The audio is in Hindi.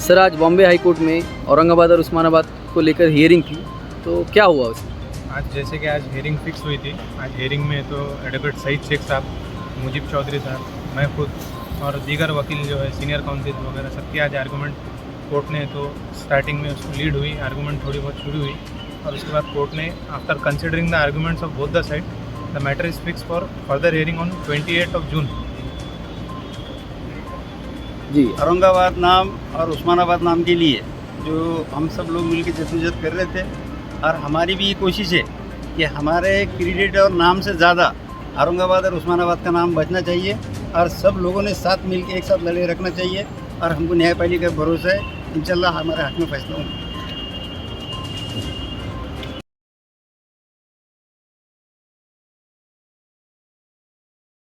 सर आज बॉम्बे हाई कोर्ट में औरंगाबाद और उस्मानाबाद को लेकर हियरिंग थी, तो क्या हुआ उसमें? आज जैसे कि आज हियरिंग फिक्स हुई थी। आज हियरिंग में तो एडवोकेट सईद शेख साहब, मुजीब चौधरी साहब, मैं खुद और दीगर वकील जो है सीनियर काउंसिल वगैरह सबकी आज आर्गूमेंट कोर्ट ने तो स्टार्टिंग में उसको लीड हुई, आर्गूमेंट थोड़ी बहुत शुरू हुई और उसके बाद कोर्ट ने after considering the arguments of both the side the matter is fix for further hearing on 28 जून। जी, औरंगाबाद नाम और उस्मानाबाद नाम के लिए जो हम सब लोग मिलकर जद्दोजहद कर रहे थे और हमारी भी ये कोशिश है कि हमारे क्रेडिट और नाम से ज़्यादा औरंगाबाद और उस्मानाबाद का नाम बचना चाहिए और सब लोगों ने साथ मिलकर एक साथ लड़ाई रखना चाहिए और हमको न्यायपालिका का भरोसा है, इंशाल्लाह हमारे हक में फैसला होगा।